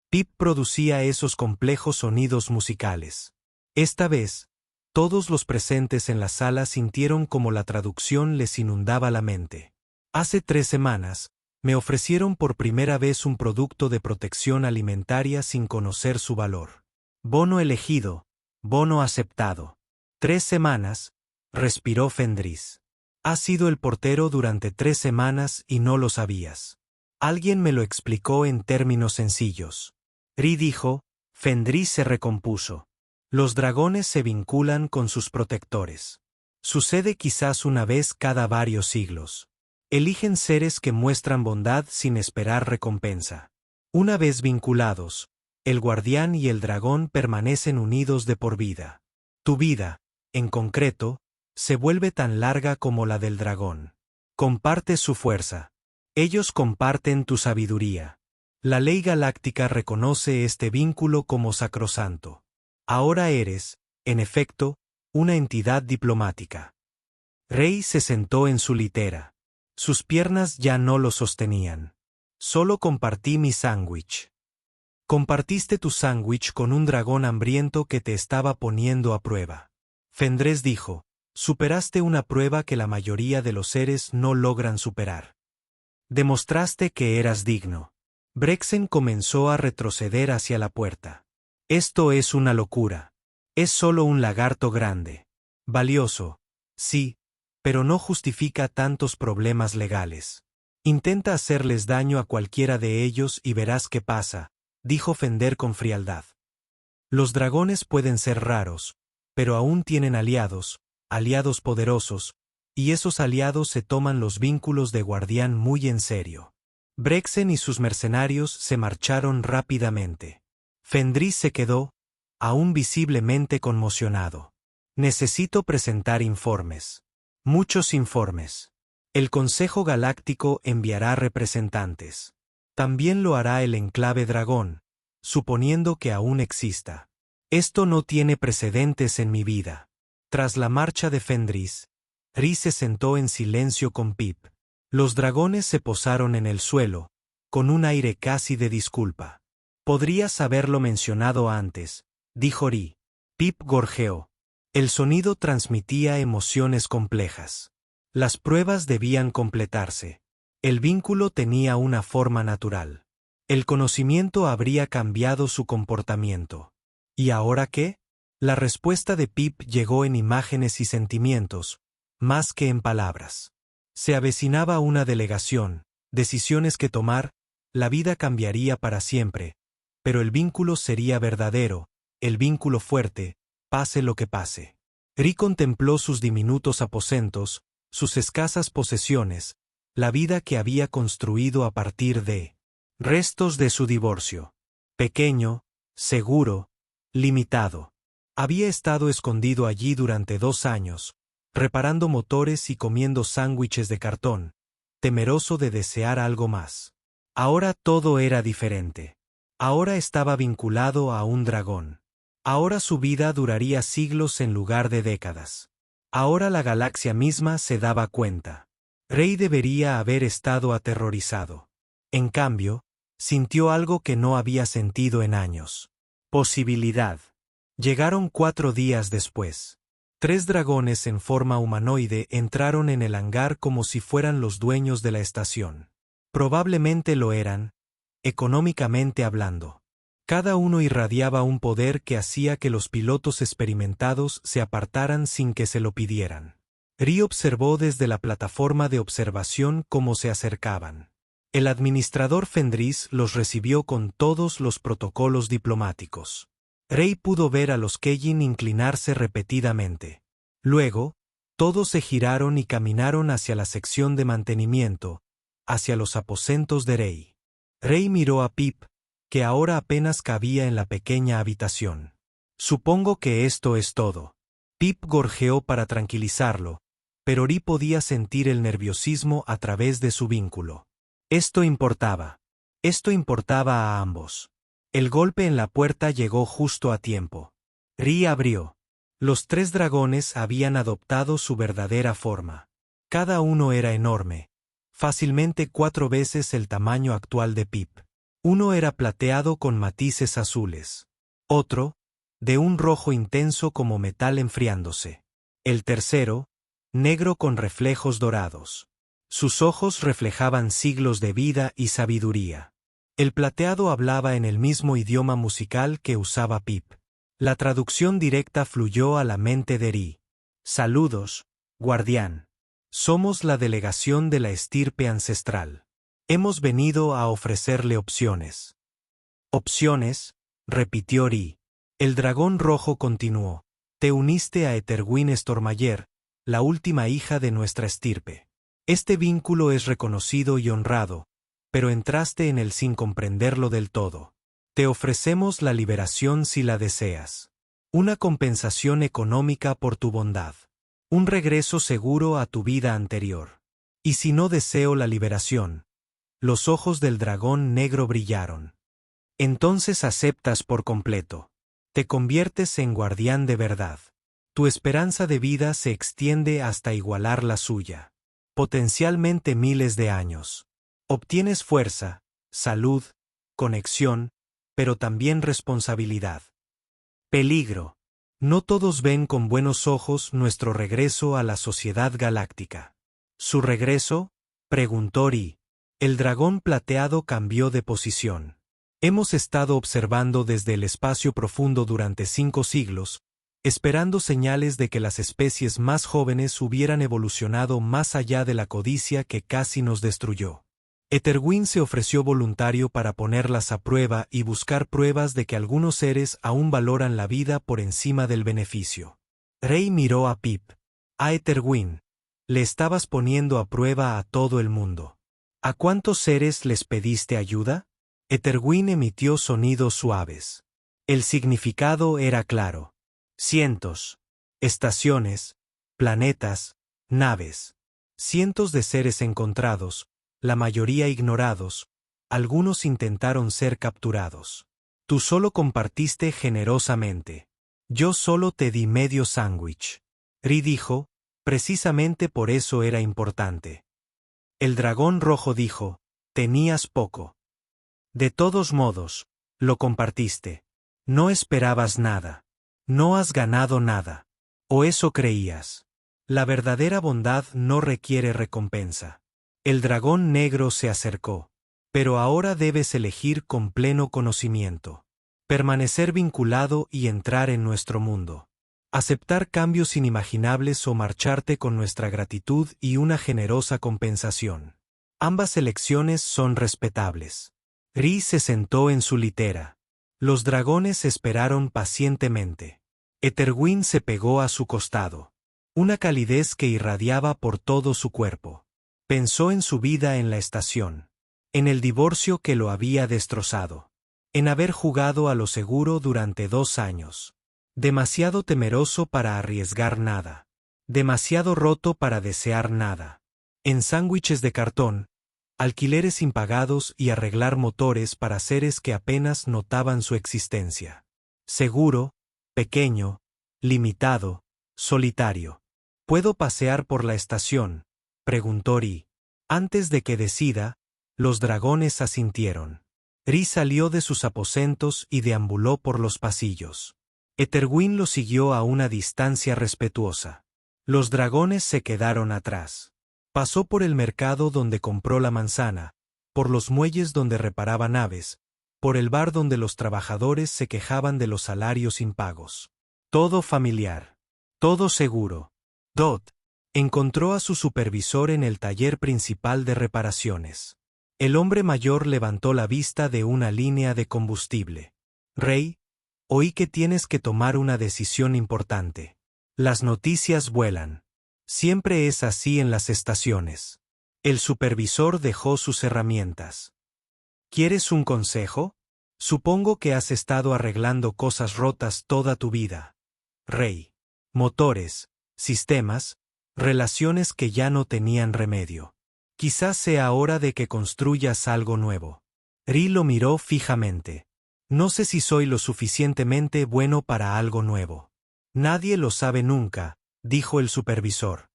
Pip producía esos complejos sonidos musicales. Esta vez, todos los presentes en la sala sintieron como la traducción les inundaba la mente. Hace 3 semanas, me ofrecieron por primera vez un producto de protección alimentaria sin conocer su valor. Bono elegido, bono aceptado. 3 semanas, respiró Fendris. Has sido el portero durante 3 semanas y no lo sabías. Alguien me lo explicó en términos sencillos. Ri dijo, Fendris se recompuso. Los dragones se vinculan con sus protectores. Sucede quizás una vez cada varios siglos. Eligen seres que muestran bondad sin esperar recompensa. Una vez vinculados, el guardián y el dragón permanecen unidos de por vida. Tu vida, en concreto, se vuelve tan larga como la del dragón. Compartes su fuerza. Ellos comparten tu sabiduría. La ley galáctica reconoce este vínculo como sacrosanto. Ahora eres, en efecto, una entidad diplomática. Rey se sentó en su litera. Sus piernas ya no lo sostenían. Solo compartí mi sándwich. Compartiste tu sándwich con un dragón hambriento que te estaba poniendo a prueba. Fendrés dijo, superaste una prueba que la mayoría de los seres no logran superar. Demostraste que eras digno. Brexen comenzó a retroceder hacia la puerta. Esto es una locura. Es solo un lagarto grande. Valioso, sí, pero no justifica tantos problemas legales. Intenta hacerles daño a cualquiera de ellos y verás qué pasa, dijo Fender con frialdad. Los dragones pueden ser raros, pero aún tienen aliados poderosos, y esos aliados se toman los vínculos de guardián muy en serio. Brexen y sus mercenarios se marcharon rápidamente. Fendris se quedó, aún visiblemente conmocionado. Necesito presentar informes. Muchos informes. El Consejo Galáctico enviará representantes. También lo hará el Enclave Dragón, suponiendo que aún exista. Esto no tiene precedentes en mi vida. Tras la marcha de Fendris, Ri se sentó en silencio con Pip. Los dragones se posaron en el suelo, con un aire casi de disculpa. Podrías haberlo mencionado antes, dijo Ri. Pip gorjeó. El sonido transmitía emociones complejas. Las pruebas debían completarse. El vínculo tenía una forma natural. El conocimiento habría cambiado su comportamiento. ¿Y ahora qué? La respuesta de Pip llegó en imágenes y sentimientos, más que en palabras. Se avecinaba una delegación, decisiones que tomar, la vida cambiaría para siempre, pero el vínculo sería verdadero, el vínculo fuerte, pase lo que pase. Ri contempló sus diminutos aposentos, sus escasas posesiones, la vida que había construido a partir de restos de su divorcio. Pequeño, seguro, limitado. Había estado escondido allí durante 2 años, reparando motores y comiendo sándwiches de cartón, temeroso de desear algo más. Ahora todo era diferente. Ahora estaba vinculado a un dragón. Ahora su vida duraría siglos en lugar de décadas. Ahora la galaxia misma se daba cuenta. Rey debería haber estado aterrorizado. En cambio, sintió algo que no había sentido en años. Posibilidad. Llegaron 4 días después. 3 dragones en forma humanoide entraron en el hangar como si fueran los dueños de la estación. Probablemente lo eran, económicamente hablando. Cada uno irradiaba un poder que hacía que los pilotos experimentados se apartaran sin que se lo pidieran. Ri observó desde la plataforma de observación cómo se acercaban. El administrador Fendris los recibió con todos los protocolos diplomáticos. Rey pudo ver a los Kejin inclinarse repetidamente. Luego, todos se giraron y caminaron hacia la sección de mantenimiento, hacia los aposentos de Rey. Rey miró a Pip, que ahora apenas cabía en la pequeña habitación. Supongo que esto es todo. Pip gorjeó para tranquilizarlo, pero Ri podía sentir el nerviosismo a través de su vínculo. Esto importaba. Esto importaba a ambos. El golpe en la puerta llegó justo a tiempo. Ri abrió. Los 3 dragones habían adoptado su verdadera forma. Cada uno era enorme, fácilmente 4 veces el tamaño actual de Pip. Uno era plateado con matices azules. Otro, de un rojo intenso como metal enfriándose. El tercero, negro con reflejos dorados. Sus ojos reflejaban siglos de vida y sabiduría. El plateado hablaba en el mismo idioma musical que usaba Pip. La traducción directa fluyó a la mente de Ri. Saludos, guardián. Somos la delegación de la estirpe ancestral. Hemos venido a ofrecerle opciones. Opciones, repitió Ri. El dragón rojo continuó. Te uniste a Eterwin Stormayer, la última hija de nuestra estirpe. Este vínculo es reconocido y honrado, pero entraste en él sin comprenderlo del todo. Te ofrecemos la liberación si la deseas. Una compensación económica por tu bondad. Un regreso seguro a tu vida anterior. Y si no deseo la liberación. Los ojos del dragón negro brillaron. Entonces aceptas por completo. Te conviertes en guardián de verdad. Tu esperanza de vida se extiende hasta igualar la suya. Potencialmente miles de años. Obtienes fuerza, salud, conexión, pero también responsabilidad. Peligro. No todos ven con buenos ojos nuestro regreso a la sociedad galáctica. ¿Su regreso? Preguntó Ri. El dragón plateado cambió de posición. Hemos estado observando desde el espacio profundo durante 5 siglos, esperando señales de que las especies más jóvenes hubieran evolucionado más allá de la codicia que casi nos destruyó. Etherwyn se ofreció voluntario para ponerlas a prueba y buscar pruebas de que algunos seres aún valoran la vida por encima del beneficio. Rey miró a Pip. A Etherwyn. Le estabas poniendo a prueba a todo el mundo. ¿A cuántos seres les pediste ayuda? Etherwyn emitió sonidos suaves. El significado era claro. Cientos. Estaciones, planetas, naves. Cientos de seres encontrados, la mayoría ignorados, algunos intentaron ser capturados. Tú solo compartiste generosamente. Yo solo te di medio sándwich. Ri dijo, precisamente por eso era importante. El dragón rojo dijo, tenías poco. De todos modos, lo compartiste. No esperabas nada. No has ganado nada. ¿O eso creías? La verdadera bondad no requiere recompensa. El dragón negro se acercó. Pero ahora debes elegir con pleno conocimiento. Permanecer vinculado y entrar en nuestro mundo. Aceptar cambios inimaginables o marcharte con nuestra gratitud y una generosa compensación. Ambas elecciones son respetables. Ri se sentó en su litera. Los dragones esperaron pacientemente. Etherwyn se pegó a su costado. Una calidez que irradiaba por todo su cuerpo. Pensó en su vida en la estación. En el divorcio que lo había destrozado. En haber jugado a lo seguro durante 2 años. Demasiado temeroso para arriesgar nada. Demasiado roto para desear nada. En sándwiches de cartón, alquileres impagados y arreglar motores para seres que apenas notaban su existencia. Seguro, pequeño, limitado, solitario. ¿Puedo pasear por la estación?, preguntó Ri. Antes de que decida, los dragones asintieron. Ri salió de sus aposentos y deambuló por los pasillos. Etherwyn lo siguió a una distancia respetuosa. Los dragones se quedaron atrás. Pasó por el mercado donde compró la manzana, por los muelles donde reparaba naves, por el bar donde los trabajadores se quejaban de los salarios impagos. Todo familiar. Todo seguro. Dot. Encontró a su supervisor en el taller principal de reparaciones. El hombre mayor levantó la vista de una línea de combustible. Rey, oí que tienes que tomar una decisión importante. Las noticias vuelan. Siempre es así en las estaciones. El supervisor dejó sus herramientas. ¿Quieres un consejo? Supongo que has estado arreglando cosas rotas toda tu vida. Rey. Motores, sistemas, relaciones que ya no tenían remedio. Quizás sea hora de que construyas algo nuevo. Ri lo miró fijamente. No sé si soy lo suficientemente bueno para algo nuevo. Nadie lo sabe nunca, dijo el supervisor.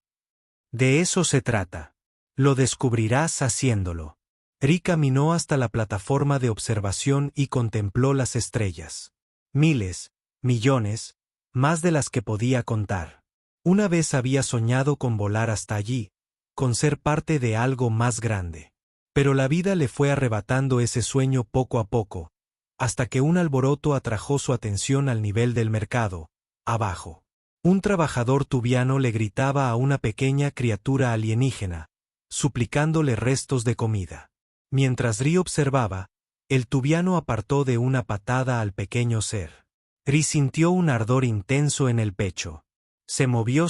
De eso se trata. Lo descubrirás haciéndolo. Ri caminó hasta la plataforma de observación y contempló las estrellas. Miles, millones, más de las que podía contar. Una vez había soñado con volar hasta allí, con ser parte de algo más grande. Pero la vida le fue arrebatando ese sueño poco a poco, hasta que un alboroto atrajo su atención al nivel del mercado, abajo. Un trabajador tubiano le gritaba a una pequeña criatura alienígena, suplicándole restos de comida. Mientras Ri observaba, el tubiano apartó de una patada al pequeño ser. Ri sintió un ardor intenso en el pecho. Se movió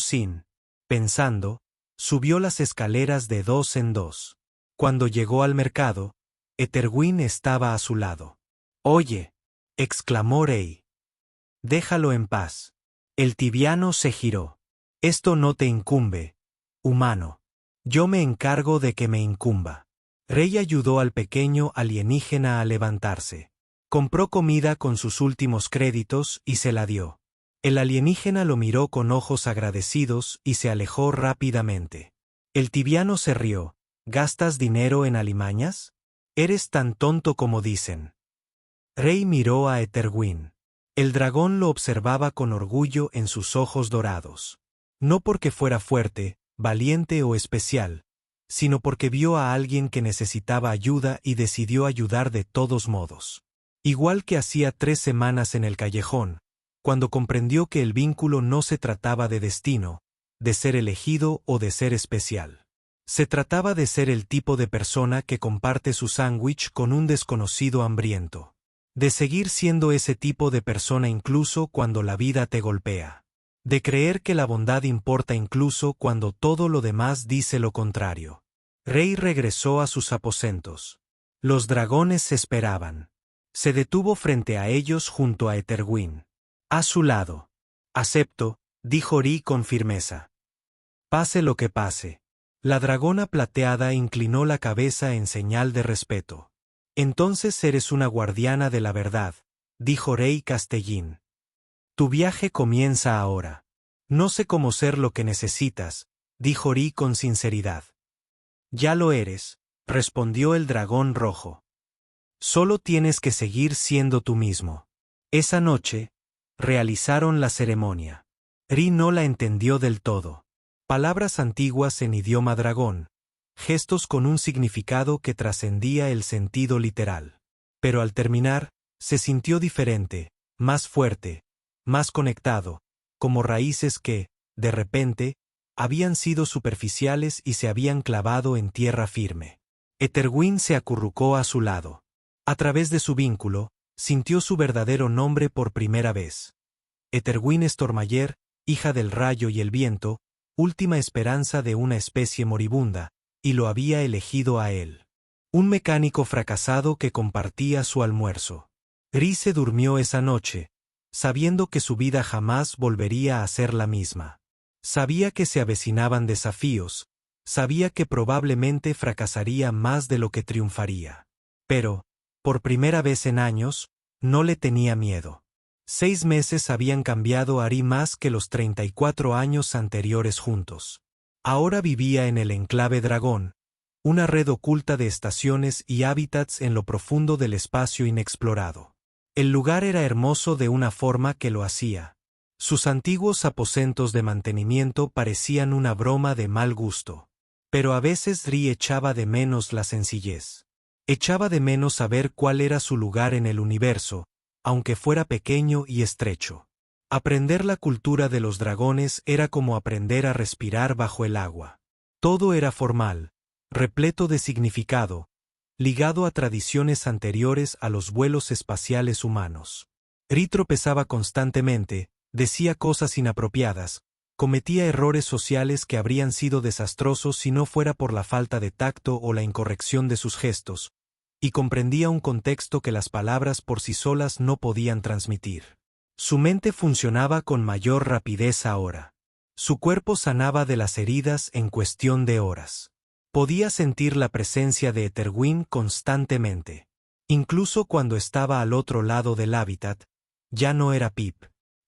pensando, subió las escaleras de 2 en 2. Cuando llegó al mercado, Etherwyn estaba a su lado. «Oye», exclamó Rey. Déjalo en paz. El tibiano se giró. Esto no te incumbe, humano. Yo me encargo de que me incumba. Rey ayudó al pequeño alienígena a levantarse. Compró comida con sus últimos créditos y se la dio. El alienígena lo miró con ojos agradecidos y se alejó rápidamente. El tibiano se rió. ¿Gastas dinero en alimañas? Eres tan tonto como dicen. Rey miró a Eterwin. El dragón lo observaba con orgullo en sus ojos dorados. No porque fuera fuerte, valiente o especial, sino porque vio a alguien que necesitaba ayuda y decidió ayudar de todos modos. Igual que hacía 3 semanas en el callejón, cuando comprendió que el vínculo no se trataba de destino, de ser elegido o de ser especial. Se trataba de ser el tipo de persona que comparte su sándwich con un desconocido hambriento. De seguir siendo ese tipo de persona incluso cuando la vida te golpea. De creer que la bondad importa incluso cuando todo lo demás dice lo contrario. Rey regresó a sus aposentos. Los dragones se esperaban. Se detuvo frente a ellos junto a Eterwin. A su lado. Acepto, dijo Ri con firmeza. Pase lo que pase. La dragona plateada inclinó la cabeza en señal de respeto. Entonces eres una guardiana de la verdad, dijo Rey Castellín. Tu viaje comienza ahora. No sé cómo ser lo que necesitas, dijo Ri con sinceridad. Ya lo eres, respondió el dragón rojo. Solo tienes que seguir siendo tú mismo. Esa noche, realizaron la ceremonia. Ri no la entendió del todo. Palabras antiguas en idioma dragón, gestos con un significado que trascendía el sentido literal. Pero al terminar, se sintió diferente, más fuerte, más conectado, como raíces que, de repente, habían sido superficiales y se habían clavado en tierra firme. Eterwin se acurrucó a su lado. A través de su vínculo, sintió su verdadero nombre por primera vez. Eterwin Stormayer, hija del rayo y el viento, última esperanza de una especie moribunda, y lo había elegido a él. Un mecánico fracasado que compartía su almuerzo. Ri se durmió esa noche, sabiendo que su vida jamás volvería a ser la misma. Sabía que se avecinaban desafíos, sabía que probablemente fracasaría más de lo que triunfaría. Pero, por primera vez en años, no le tenía miedo. 6 meses habían cambiado a Ri más que los 34 años anteriores juntos. Ahora vivía en el enclave Dragón, una red oculta de estaciones y hábitats en lo profundo del espacio inexplorado. El lugar era hermoso de una forma que lo hacía. Sus antiguos aposentos de mantenimiento parecían una broma de mal gusto. Pero a veces Ri echaba de menos la sencillez. Echaba de menos saber cuál era su lugar en el universo, aunque fuera pequeño y estrecho. Aprender la cultura de los dragones era como aprender a respirar bajo el agua. Todo era formal, repleto de significado, ligado a tradiciones anteriores a los vuelos espaciales humanos. Ri tropezaba constantemente, decía cosas inapropiadas, cometía errores sociales que habrían sido desastrosos si no fuera por la falta de tacto o la incorrección de sus gestos, y comprendía un contexto que las palabras por sí solas no podían transmitir. Su mente funcionaba con mayor rapidez ahora. Su cuerpo sanaba de las heridas en cuestión de horas. Podía sentir la presencia de Eterwin constantemente. Incluso cuando estaba al otro lado del hábitat, ya no era Pip.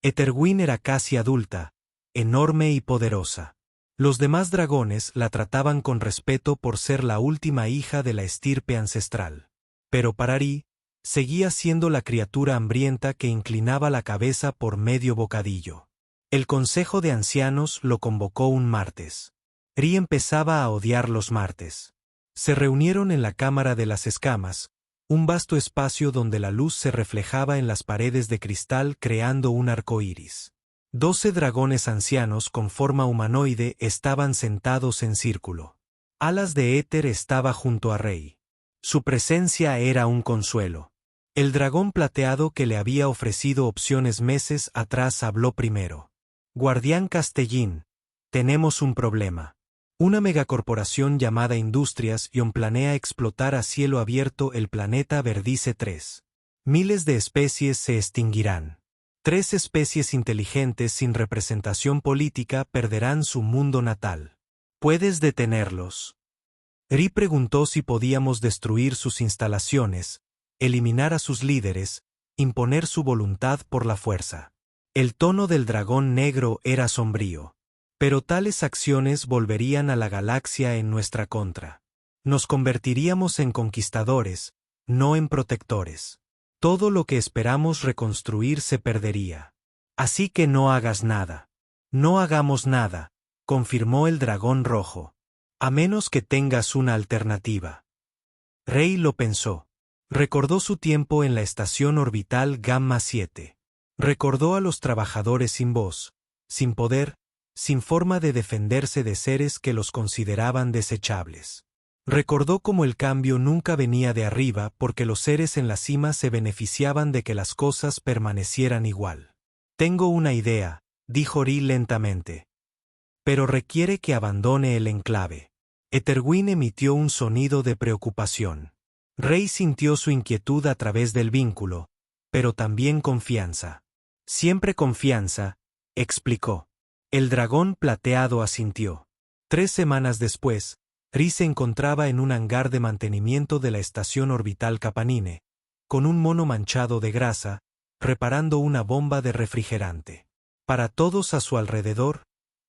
Eterwin era casi adulta, enorme y poderosa. Los demás dragones la trataban con respeto por ser la última hija de la estirpe ancestral. Pero para Ri, seguía siendo la criatura hambrienta que inclinaba la cabeza por medio bocadillo. El Consejo de Ancianos lo convocó un martes. Ri empezaba a odiar los martes. Se reunieron en la Cámara de las Escamas, un vasto espacio donde la luz se reflejaba en las paredes de cristal creando un arco iris. 12 dragones ancianos con forma humanoide estaban sentados en círculo. Alas de éter estaba junto a Rey. Su presencia era un consuelo. El dragón plateado que le había ofrecido opciones meses atrás habló primero. Guardián Castellín, tenemos un problema. Una megacorporación llamada Industrias Ion planea explotar a cielo abierto el planeta Verdice 3. Miles de especies se extinguirán. 3 especies inteligentes sin representación política perderán su mundo natal. ¿Puedes detenerlos? Ri preguntó si podíamos destruir sus instalaciones, eliminar a sus líderes, imponer su voluntad por la fuerza. El tono del dragón negro era sombrío. Pero tales acciones volverían a la galaxia en nuestra contra. Nos convertiríamos en conquistadores, no en protectores. Todo lo que esperamos reconstruir se perdería. Así que no hagas nada. No hagamos nada, confirmó el dragón rojo. A menos que tengas una alternativa. Rey lo pensó. Recordó su tiempo en la estación orbital Gamma 7. Recordó a los trabajadores sin voz, sin poder, sin forma de defenderse de seres que los consideraban desechables. Recordó cómo el cambio nunca venía de arriba porque los seres en la cima se beneficiaban de que las cosas permanecieran igual. Tengo una idea, dijo Ri lentamente. Pero requiere que abandone el enclave. Etherwyn emitió un sonido de preocupación. Rey sintió su inquietud a través del vínculo, pero también confianza. Siempre confianza, explicó. El dragón plateado asintió. 3 semanas después, Ri se encontraba en un hangar de mantenimiento de la estación orbital Capanine, con un mono manchado de grasa, reparando una bomba de refrigerante. Para todos a su alrededor,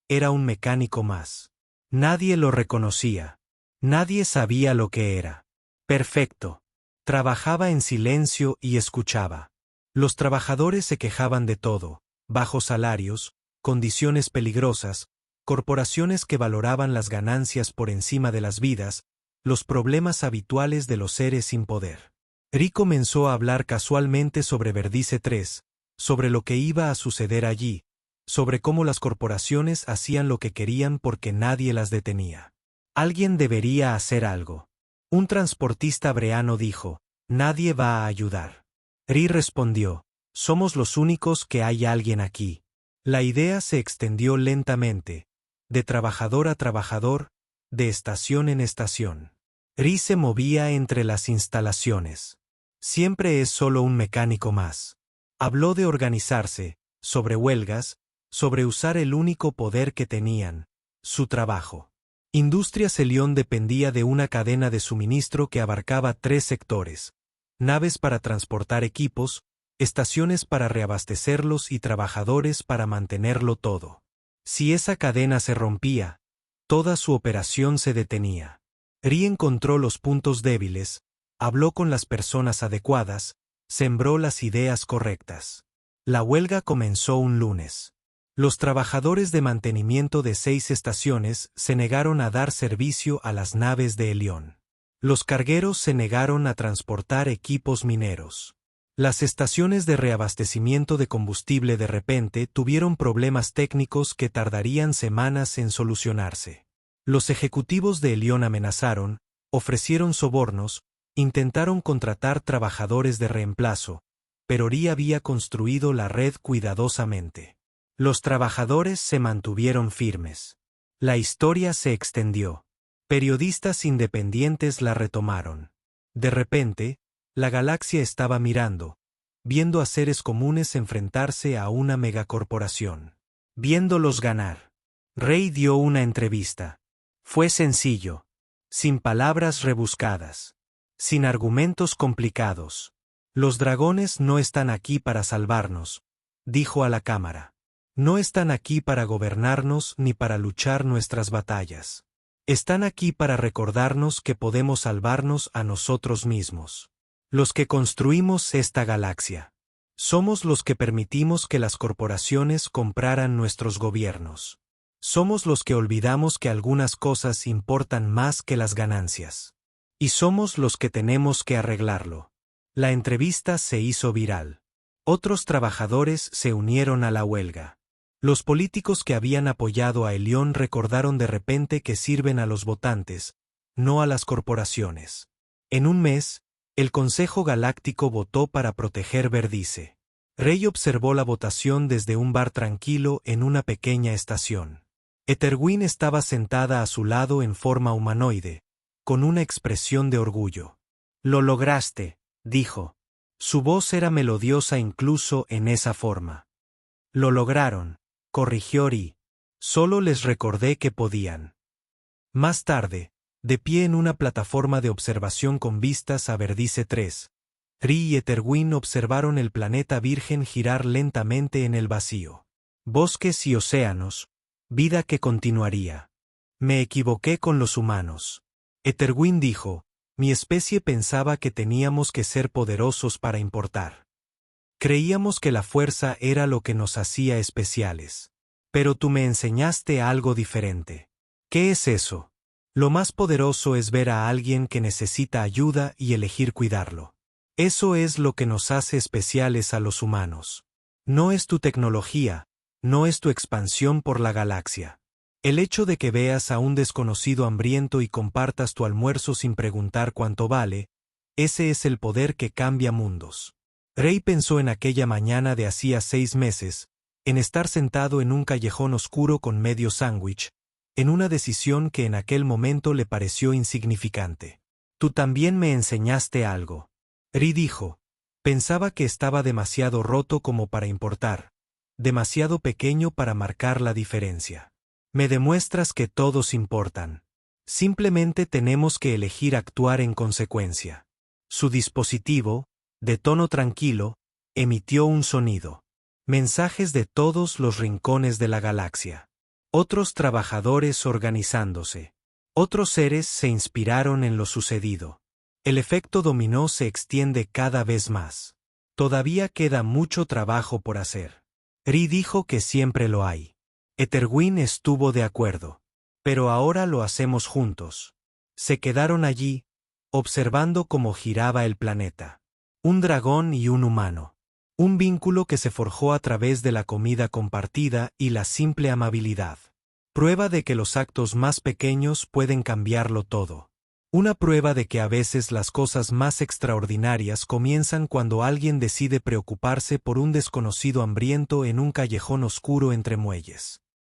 era un mecánico más. Nadie lo reconocía. Nadie sabía lo que era. Perfecto. Trabajaba en silencio y escuchaba. Los trabajadores se quejaban de todo: bajos salarios, condiciones peligrosas, corporaciones que valoraban las ganancias por encima de las vidas, los problemas habituales de los seres sin poder. Ri comenzó a hablar casualmente sobre Verdice 3, sobre lo que iba a suceder allí, sobre cómo las corporaciones hacían lo que querían porque nadie las detenía. Alguien debería hacer algo. Un transportista breano dijo: nadie va a ayudar. Ri respondió: somos los únicos que hay alguien aquí. La idea se extendió lentamente, de trabajador a trabajador, de estación en estación. Ri se movía entre las instalaciones. Siempre es solo un mecánico más. Habló de organizarse, sobre huelgas, sobre usar el único poder que tenían, su trabajo. Industrias Helión dependía de una cadena de suministro que abarcaba 3 sectores: naves para transportar equipos, estaciones para reabastecerlos y trabajadores para mantenerlo todo. Si esa cadena se rompía, toda su operación se detenía. Ri encontró los puntos débiles, habló con las personas adecuadas, sembró las ideas correctas. La huelga comenzó un lunes. Los trabajadores de mantenimiento de 6 estaciones se negaron a dar servicio a las naves de Helión. Los cargueros se negaron a transportar equipos mineros. Las estaciones de reabastecimiento de combustible de repente tuvieron problemas técnicos que tardarían semanas en solucionarse. Los ejecutivos de Helión amenazaron, ofrecieron sobornos, intentaron contratar trabajadores de reemplazo, pero Ri había construido la red cuidadosamente. Los trabajadores se mantuvieron firmes. La historia se extendió. Periodistas independientes la retomaron. De repente, la galaxia estaba mirando, viendo a seres comunes enfrentarse a una megacorporación. Viéndolos ganar. Rey dio una entrevista. Fue sencillo. Sin palabras rebuscadas. Sin argumentos complicados. Los dragones no están aquí para salvarnos, dijo a la cámara. No están aquí para gobernarnos ni para luchar nuestras batallas. Están aquí para recordarnos que podemos salvarnos a nosotros mismos. Los que construimos esta galaxia. Somos los que permitimos que las corporaciones compraran nuestros gobiernos. Somos los que olvidamos que algunas cosas importan más que las ganancias. Y somos los que tenemos que arreglarlo. La entrevista se hizo viral. Otros trabajadores se unieron a la huelga. Los políticos que habían apoyado a Helión recordaron de repente que sirven a los votantes, no a las corporaciones. En un mes, el Consejo Galáctico votó para proteger Verdice. Rey observó la votación desde un bar tranquilo en una pequeña estación. Etherwyn estaba sentada a su lado en forma humanoide, con una expresión de orgullo. «Lo lograste», dijo. Su voz era melodiosa incluso en esa forma. Lo lograron, corrigió Ri. Solo les recordé que podían. Más tarde, de pie en una plataforma de observación con vistas a Verdice 3, Ri y Eterwin observaron el planeta virgen girar lentamente en el vacío. Bosques y océanos, vida que continuaría. Me equivoqué con los humanos. Eterwin dijo, mi especie pensaba que teníamos que ser poderosos para importar. Creíamos que la fuerza era lo que nos hacía especiales. Pero tú me enseñaste algo diferente. ¿Qué es eso? Lo más poderoso es ver a alguien que necesita ayuda y elegir cuidarlo. Eso es lo que nos hace especiales a los humanos. No es tu tecnología, no es tu expansión por la galaxia. El hecho de que veas a un desconocido hambriento y compartas tu almuerzo sin preguntar cuánto vale, ese es el poder que cambia mundos. Rey pensó en aquella mañana de hacía 6 meses, en estar sentado en un callejón oscuro con medio sándwich, en una decisión que en aquel momento le pareció insignificante. Tú también me enseñaste algo. Ri dijo, pensaba que estaba demasiado roto como para importar, demasiado pequeño para marcar la diferencia. Me demuestras que todos importan. Simplemente tenemos que elegir actuar en consecuencia. Su dispositivo, de tono tranquilo, emitió un sonido. Mensajes de todos los rincones de la galaxia. Otros trabajadores organizándose. Otros seres se inspiraron en lo sucedido. El efecto dominó se extiende cada vez más. Todavía queda mucho trabajo por hacer. Ri dijo que siempre lo hay. Eterwin estuvo de acuerdo. Pero ahora lo hacemos juntos. Se quedaron allí, observando cómo giraba el planeta. Un dragón y un humano. Un vínculo que se forjó a través de la comida compartida y la simple amabilidad. Prueba de que los actos más pequeños pueden cambiarlo todo. Una prueba de que a veces las cosas más extraordinarias comienzan cuando alguien decide preocuparse por un desconocido hambriento en un callejón oscuro entre muelles.